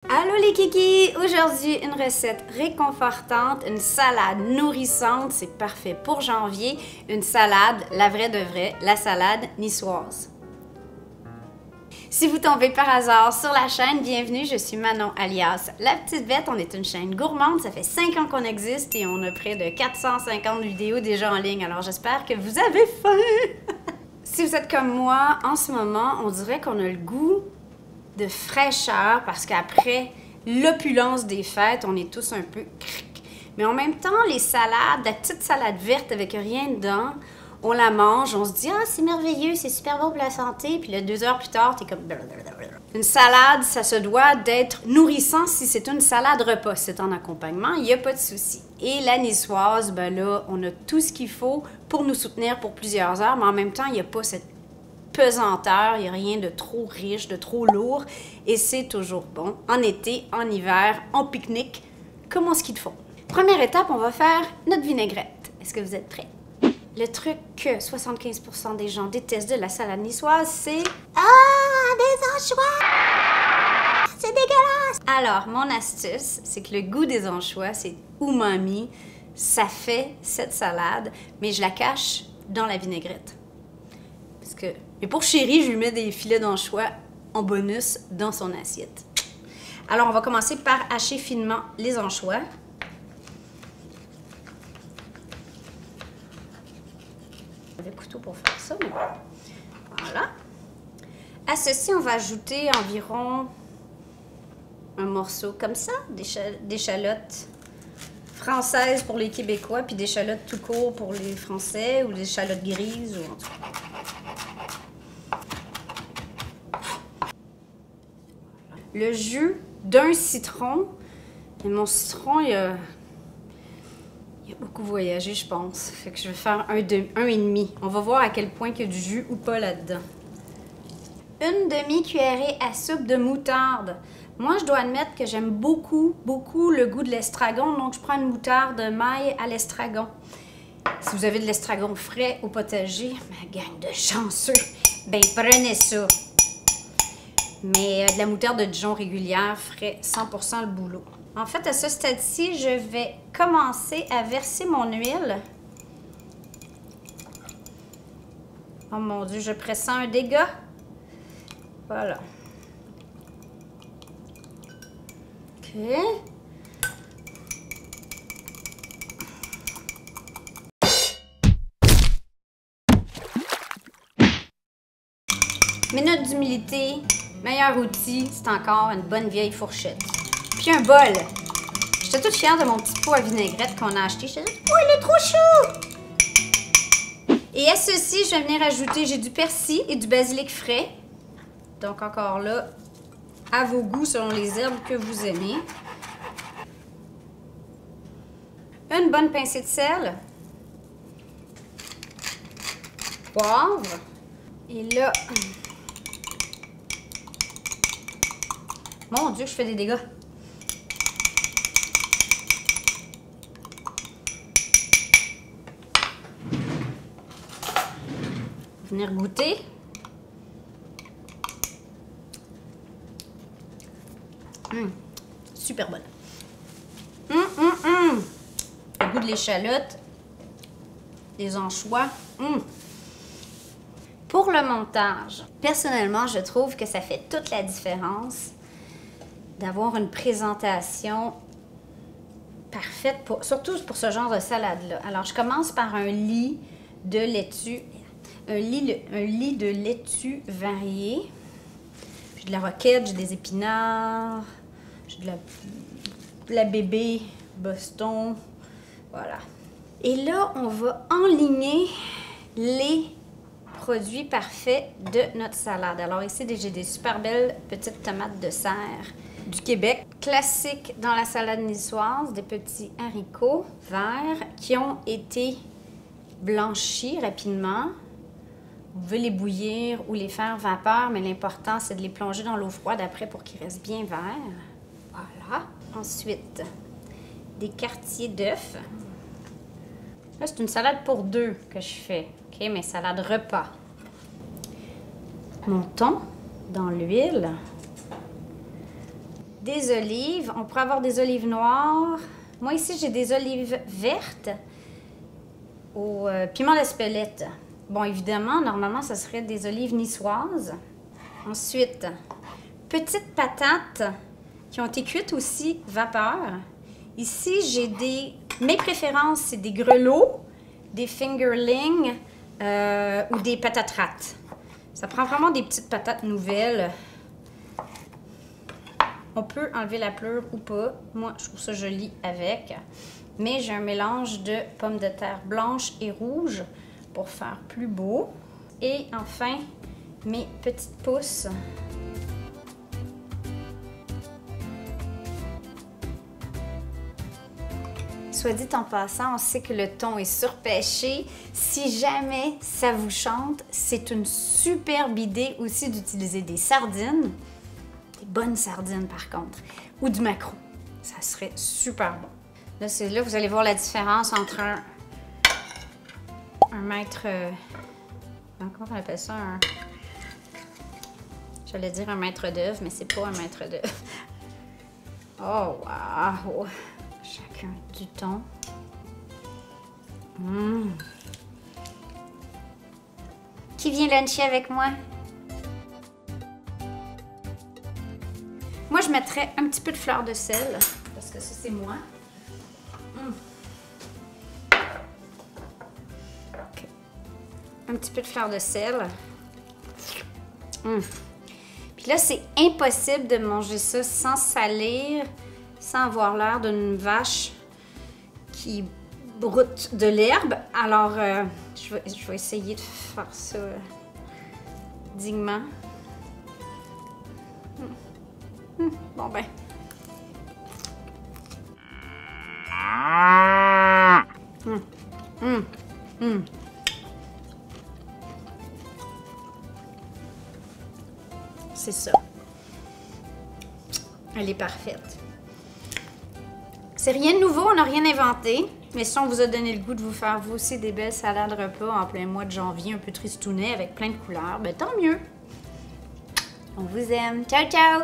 Allô les kikis! Aujourd'hui, une recette réconfortante, une salade nourrissante, c'est parfait pour janvier. Une salade, la vraie de vraie, la salade niçoise. Si vous tombez par hasard sur la chaîne, bienvenue, je suis Manon alias La Petite Bête. On est une chaîne gourmande, ça fait 5 ans qu'on existe et on a près de 450 vidéos déjà en ligne, alors j'espère que vous avez faim! Si vous êtes comme moi, en ce moment, on dirait qu'on a le goût de fraîcheur parce qu'après l'opulence des fêtes, on est tous un peu cric. Mais en même temps, les salades, la petite salade verte avec rien dedans, on la mange, on se dit « Ah, c'est merveilleux, c'est super bon pour la santé », puis là, 2 heures plus tard, t'es comme... Une salade, ça se doit d'être nourrissant si c'est une salade repas. Si c'est en accompagnement, il n'y a pas de souci. Et la niçoise, ben là, on a tout ce qu'il faut pour nous soutenir pour plusieurs heures, mais en même temps, il n'y a pas cette pesanteur, il n'y a rien de trop riche, de trop lourd, et c'est toujours bon en été, en hiver, en pique-nique, comme en ski de fond. Première étape, on va faire notre vinaigrette. Est-ce que vous êtes prêts? Le truc que 75% des gens détestent de la salade niçoise, c'est « Ah, des anchois! C'est dégueulasse! » Alors, mon astuce, c'est que le goût des anchois, c'est umami, ça fait cette salade, mais je la cache dans la vinaigrette. Mais pour chéri, je lui mets des filets d'anchois en bonus dans son assiette. Alors, on va commencer par hacher finement les anchois. J'avais le couteau pour faire ça, mais voilà. À ceci, on va ajouter environ un morceau comme ça, d'échalotes françaises pour les Québécois, puis d'échalotes tout court pour les Français, ou des échalotes grises, ou en tout cas. Le jus d'un citron. Et mon citron, il a beaucoup voyagé, je pense. Fait que je vais faire un et demi. On va voir à quel point il y a du jus ou pas là-dedans. Une demi-cuillerée à soupe de moutarde. Moi, je dois admettre que j'aime beaucoup le goût de l'estragon, donc je prends une moutarde maille à l'estragon. Si vous avez de l'estragon frais au potager, ma gang de chanceux, ben prenez ça. Mais de la moutarde de Dijon régulière ferait 100% le boulot. En fait, à ce stade-ci, je vais commencer à verser mon huile. Oh mon Dieu, je pressens un dégât. Voilà. OK. Minute d'humilité. Meilleur outil, c'est encore une bonne vieille fourchette. Puis un bol. J'étais toute fière de mon petit pot à vinaigrette qu'on a acheté. J'étais toute, oh, il est trop chaud! Et à ceci, je vais venir ajouter, j'ai du persil et du basilic frais. Donc encore là, à vos goûts selon les herbes que vous aimez. Une bonne pincée de sel. Poivre. Et là... Mon Dieu, je fais des dégâts. Venir goûter. Super bonne. Le goût de l'échalote, des anchois. Pour le montage, personnellement, je trouve que ça fait toute la différence d'avoir une présentation parfaite, surtout pour ce genre de salade-là. Alors, je commence par un lit de laitue, un lit de laitue varié. J'ai de la roquette, j'ai des épinards, j'ai de la bébé Boston, voilà. Et là, on va enligner les produits parfaits de notre salade. Alors ici, j'ai des super belles petites tomates de serre du Québec, classique dans la salade niçoise, des petits haricots verts qui ont été blanchis rapidement. Vous pouvez les bouillir ou les faire vapeur, mais l'important, c'est de les plonger dans l'eau froide après pour qu'ils restent bien verts. Voilà. Ensuite, des quartiers d'œufs. Là, c'est une salade pour 2 que je fais. OK, mais salade repas. Mon thon dans l'huile. des olives. On pourrait avoir des olives noires. Moi, ici, j'ai des olives vertes au piment d'Espelette. Bon, évidemment, normalement, ça serait des olives niçoises. Ensuite, petites patates qui ont été cuites aussi vapeur. Ici, j'ai des... Mes préférences, c'est des grelots, des fingerlings ou des patates rates. Ça prend vraiment des petites patates nouvelles. On peut enlever la pleure ou pas. Moi, je trouve ça joli avec. Mais j'ai un mélange de pommes de terre blanches et rouges pour faire plus beau. Et enfin, mes petites pousses. Soit dit en passant, on sait que le thon est surpêché. Si jamais ça vous chante, c'est une superbe idée aussi d'utiliser des sardines. Des bonnes sardines par contre. Ou du maquereau. Ça serait super bon. Là, c'est là que vous allez voir la différence entre un maître... comment on appelle ça? J'allais dire un maître d'œuvre, mais c'est pas un maître d'œuvre. Oh, wow! Chacun du thon. Qui vient luncher avec moi? Moi, je mettrais un petit peu de fleur de sel, parce que ça, c'est moi. Okay. Un petit peu de fleur de sel. Puis là, c'est impossible de manger ça sans salir, sans avoir l'air d'une vache qui broute de l'herbe. Alors, je vais essayer de faire ça dignement. Bon ben. C'est ça. Elle est parfaite. C'est rien de nouveau, on n'a rien inventé. Mais si on vous a donné le goût de vous faire vous aussi des belles salades repas en plein mois de janvier, un peu tristounet avec plein de couleurs, ben tant mieux. On vous aime. Ciao, ciao!